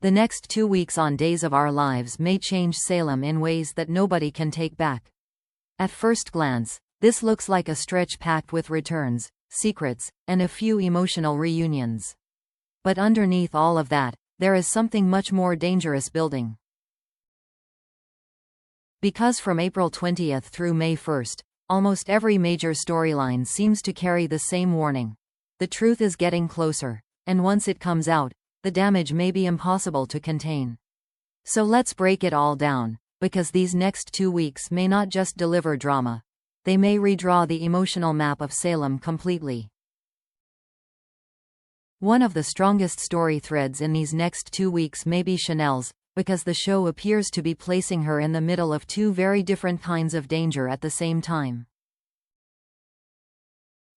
The next 2 weeks on Days of Our Lives may change Salem in ways that nobody can take back. At first glance, this looks like a stretch packed with returns, secrets, and a few emotional reunions. But underneath all of that, there is something much more dangerous building. Because from April 20th through May 1st, almost every major storyline seems to carry the same warning. The truth is getting closer, and once it comes out, the damage may be impossible to contain. So let's break it all down, because these next 2 weeks may not just deliver drama. They may redraw the emotional map of Salem completely. One of the strongest story threads in these next 2 weeks may be Chanel's, because the show appears to be placing her in the middle of two very different kinds of danger at the same time.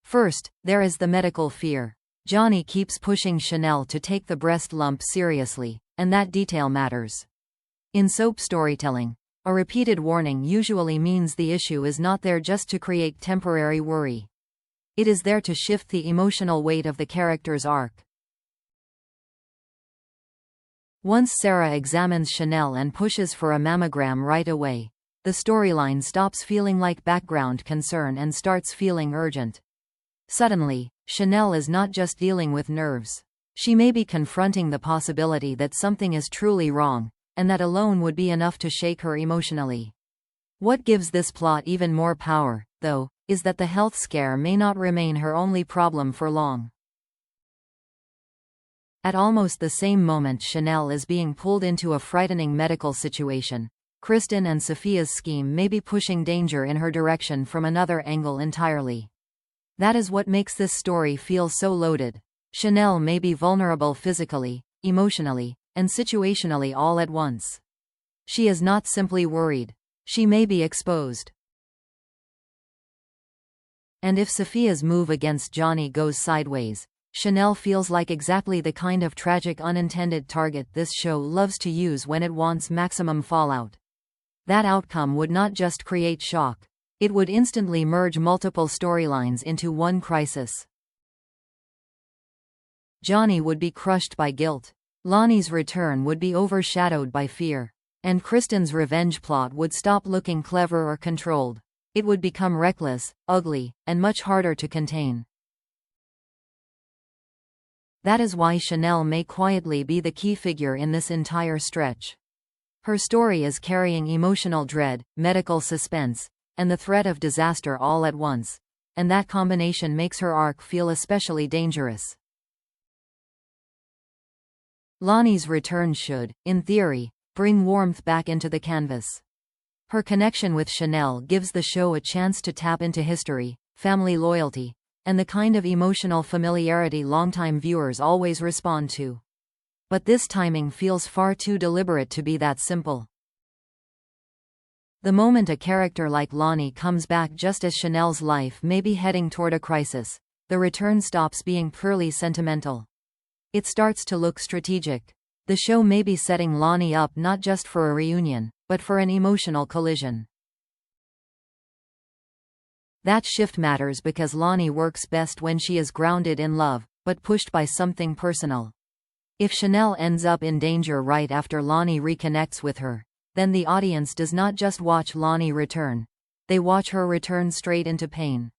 First, there is the medical fear. Johnny keeps pushing Chanel to take the breast lump seriously, and that detail matters. In soap storytelling, a repeated warning usually means the issue is not there just to create temporary worry. It is there to shift the emotional weight of the character's arc. Once Sarah examines Chanel and pushes for a mammogram right away, the storyline stops feeling like background concern and starts feeling urgent. Suddenly, Chanel is not just dealing with nerves. She may be confronting the possibility that something is truly wrong, and that alone would be enough to shake her emotionally. What gives this plot even more power, though, is that the health scare may not remain her only problem for long. At almost the same moment Chanel is being pulled into a frightening medical situation, Kristen and Sophia's scheme may be pushing danger in her direction from another angle entirely. That is what makes this story feel so loaded. Chanel may be vulnerable physically, emotionally, and situationally all at once. She is not simply worried. She may be exposed. And if Sophia's move against Johnny goes sideways, Chanel feels like exactly the kind of tragic unintended target this show loves to use when it wants maximum fallout. That outcome would not just create shock. It would instantly merge multiple storylines into one crisis. Johnny would be crushed by guilt. Lonnie's return would be overshadowed by fear. And Kristen's revenge plot would stop looking clever or controlled. It would become reckless, ugly, and much harder to contain. That is why Chanel may quietly be the key figure in this entire stretch. Her story is carrying emotional dread, medical suspense, and the threat of disaster all at once, and that combination makes her arc feel especially dangerous. Lonnie's return should, in theory, bring warmth back into the canvas. Her connection with Chanel gives the show a chance to tap into history, family loyalty, and the kind of emotional familiarity longtime viewers always respond to. But this timing feels far too deliberate to be that simple. The moment a character like Lonnie comes back just as Chanel's life may be heading toward a crisis, the return stops being purely sentimental. It starts to look strategic. The show may be setting Lonnie up not just for a reunion, but for an emotional collision. That shift matters because Lonnie works best when she is grounded in love, but pushed by something personal. If Chanel ends up in danger right after Lonnie reconnects with her, then the audience does not just watch Lonnie return. They watch her return straight into pain.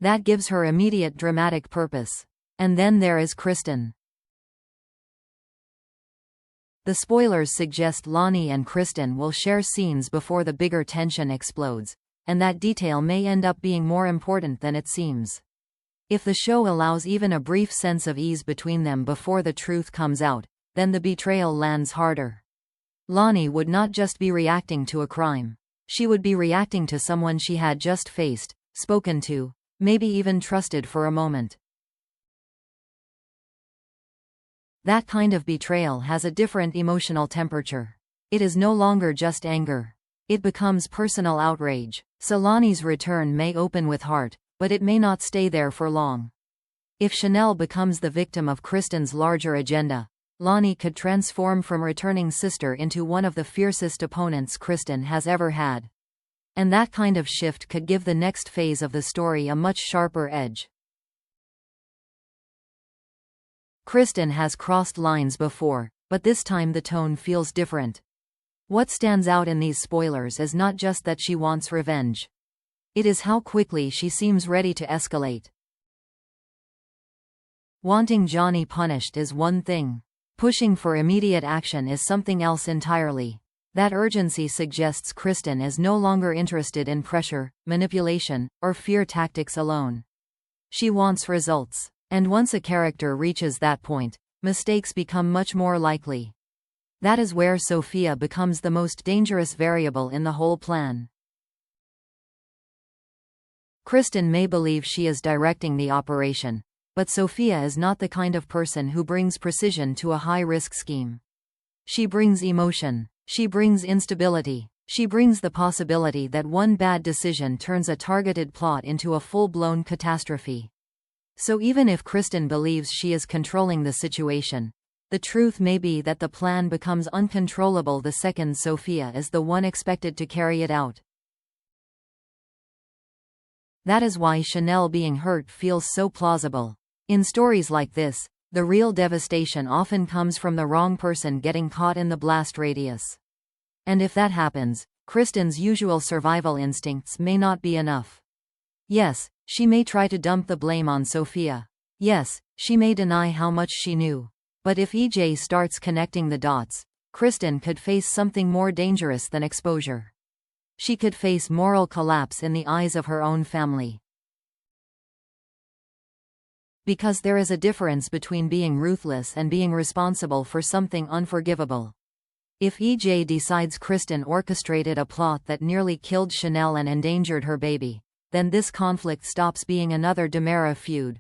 That gives her immediate dramatic purpose. And then there is Kristen. The spoilers suggest Lonnie and Kristen will share scenes before the bigger tension explodes, and that detail may end up being more important than it seems. If the show allows even a brief sense of ease between them before the truth comes out, then the betrayal lands harder. Lonnie would not just be reacting to a crime. She would be reacting to someone she had just faced, spoken to, maybe even trusted for a moment. That kind of betrayal has a different emotional temperature. It is no longer just anger. It becomes personal outrage. So Lonnie's return may open with heart, but it may not stay there for long. If Chanel becomes the victim of Kristen's larger agenda, Lonnie could transform from returning sister into one of the fiercest opponents Kristen has ever had. And that kind of shift could give the next phase of the story a much sharper edge. Kristen has crossed lines before, but this time the tone feels different. What stands out in these spoilers is not just that she wants revenge. It is how quickly she seems ready to escalate. Wanting Johnny punished is one thing. Pushing for immediate action is something else entirely. That urgency suggests Kristen is no longer interested in pressure, manipulation, or fear tactics alone. She wants results. And once a character reaches that point, mistakes become much more likely. That is where Sophia becomes the most dangerous variable in the whole plan. Kristen may believe she is directing the operation, but Sophia is not the kind of person who brings precision to a high-risk scheme. She brings emotion. She brings instability. She brings the possibility that one bad decision turns a targeted plot into a full-blown catastrophe. So even if Kristen believes she is controlling the situation, the truth may be that the plan becomes uncontrollable the second Sophia is the one expected to carry it out. That is why Chanel being hurt feels so plausible. In stories like this, the real devastation often comes from the wrong person getting caught in the blast radius. And if that happens, Kristen's usual survival instincts may not be enough. Yes, she may try to dump the blame on Sophia. Yes, she may deny how much she knew. But if EJ starts connecting the dots, Kristen could face something more dangerous than exposure. She could face moral collapse in the eyes of her own family. Because there is a difference between being ruthless and being responsible for something unforgivable. If EJ decides Kristen orchestrated a plot that nearly killed Chanel and endangered her baby, then this conflict stops being another Demera feud.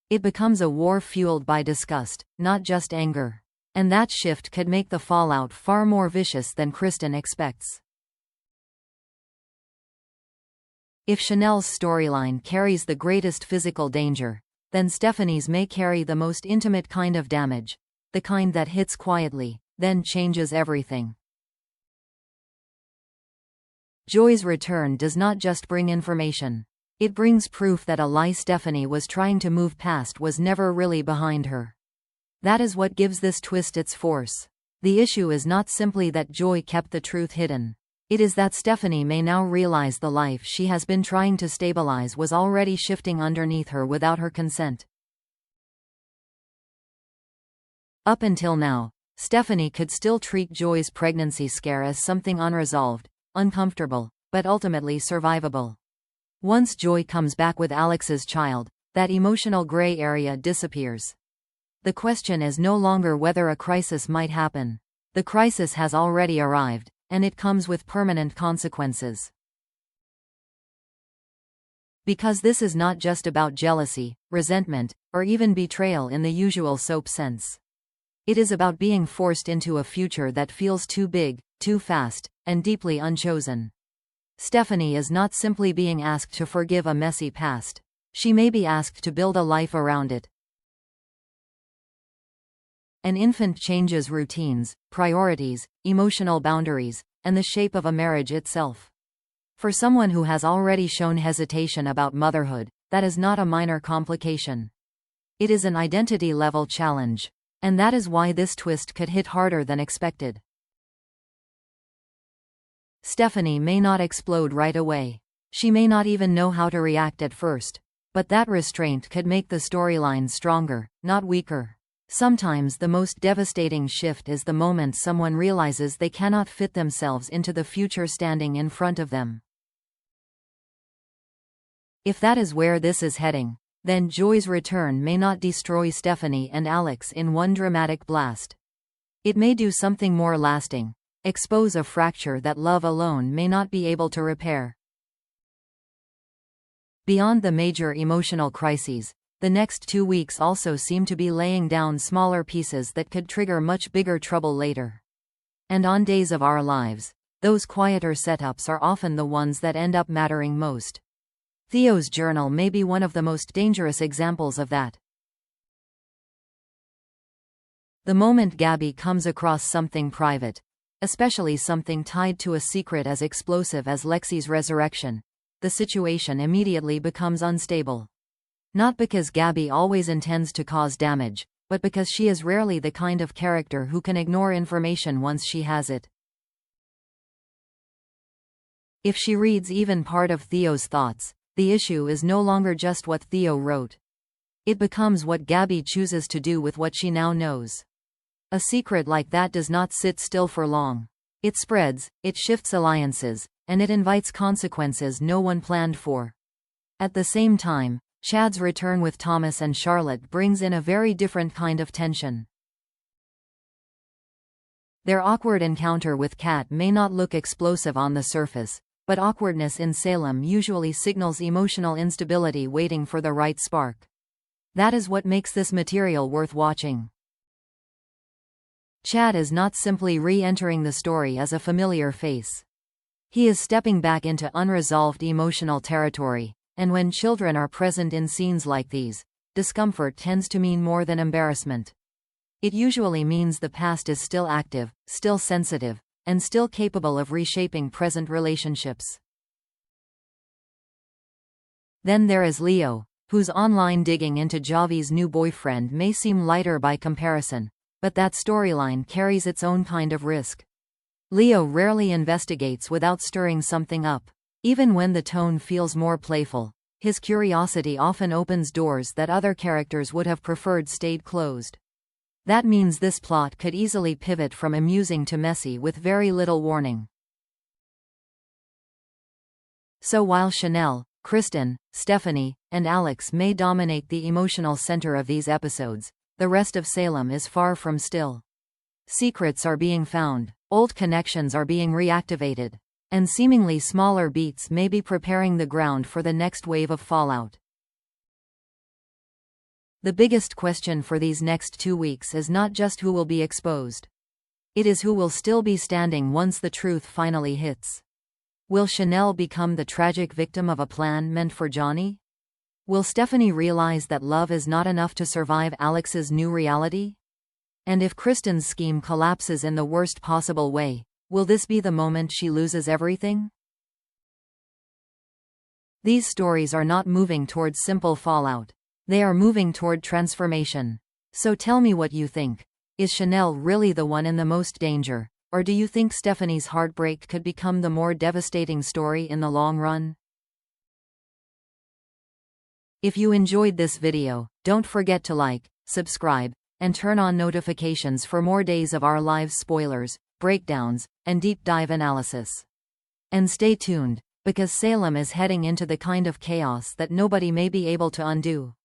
It becomes a war fueled by disgust, not just anger. And that shift could make the fallout far more vicious than Kristen expects. If Chanel's storyline carries the greatest physical danger, then Stephanie's may carry the most intimate kind of damage, the kind that hits quietly, then changes everything. Joy's return does not just bring information. It brings proof that a lie Stephanie was trying to move past was never really behind her. That is what gives this twist its force. The issue is not simply that Joy kept the truth hidden. It is that Stephanie may now realize the life she has been trying to stabilize was already shifting underneath her without her consent. Up until now, Stephanie could still treat Joy's pregnancy scare as something unresolved, uncomfortable, but ultimately survivable. Once Joy comes back with Alex's child, that emotional gray area disappears. The question is no longer whether a crisis might happen. The crisis has already arrived, and it comes with permanent consequences. Because this is not just about jealousy, resentment, or even betrayal in the usual soap sense. It is about being forced into a future that feels too big, too fast, and deeply unchosen. Stephanie is not simply being asked to forgive a messy past. She may be asked to build a life around it. An infant changes routines, priorities, emotional boundaries, and the shape of a marriage itself. For someone who has already shown hesitation about motherhood, that is not a minor complication. It is an identity-level challenge. And that is why this twist could hit harder than expected. Stephanie may not explode right away. She may not even know how to react at first. But that restraint could make the storyline stronger, not weaker. Sometimes the most devastating shift is the moment someone realizes they cannot fit themselves into the future standing in front of them. If that is where this is heading, then Joy's return may not destroy Stephanie and Alex in one dramatic blast. It may do something more lasting, expose a fracture that love alone may not be able to repair. Beyond the major emotional crises, the next 2 weeks also seem to be laying down smaller pieces that could trigger much bigger trouble later. And on days of our lives, those quieter setups are often the ones that end up mattering most. Theo's journal may be one of the most dangerous examples of that. The moment Gabby comes across something private, especially something tied to a secret as explosive as Lexi's resurrection, the situation immediately becomes unstable. Not because Gabby always intends to cause damage, but because she is rarely the kind of character who can ignore information once she has it. If she reads even part of Theo's thoughts, the issue is no longer just what Theo wrote. It becomes what Gabby chooses to do with what she now knows. A secret like that does not sit still for long. It spreads, it shifts alliances, and it invites consequences no one planned for. At the same time, Chad's return with Thomas and Charlotte brings in a very different kind of tension. Their awkward encounter with Kat may not look explosive on the surface, but awkwardness in Salem usually signals emotional instability waiting for the right spark. That is what makes this material worth watching. Chad is not simply re-entering the story as a familiar face. He is stepping back into unresolved emotional territory, and when children are present in scenes like these, discomfort tends to mean more than embarrassment. It usually means the past is still active, still sensitive, and still capable of reshaping present relationships. Then there is Leo, whose online digging into Javi's new boyfriend may seem lighter by comparison, but that storyline carries its own kind of risk. Leo rarely investigates without stirring something up. Even when the tone feels more playful, his curiosity often opens doors that other characters would have preferred stayed closed. That means this plot could easily pivot from amusing to messy with very little warning. So while Chanel, Kristen, Stephanie, and Alex may dominate the emotional center of these episodes, the rest of Salem is far from still. Secrets are being found, old connections are being reactivated, and seemingly smaller beats may be preparing the ground for the next wave of fallout. The biggest question for these next 2 weeks is not just who will be exposed. It is who will still be standing once the truth finally hits. Will Chanel become the tragic victim of a plan meant for Johnny? Will Stephanie realize that love is not enough to survive Alex's new reality? And if Kristen's scheme collapses in the worst possible way, will this be the moment she loses everything? These stories are not moving towards simple fallout. They are moving toward transformation. So tell me what you think. Is Chanel really the one in the most danger, or do you think Stephanie's heartbreak could become the more devastating story in the long run? If you enjoyed this video, don't forget to like, subscribe, and turn on notifications for more days of our live spoilers, breakdowns, and deep dive analysis. And stay tuned, because Salem is heading into the kind of chaos that nobody may be able to undo.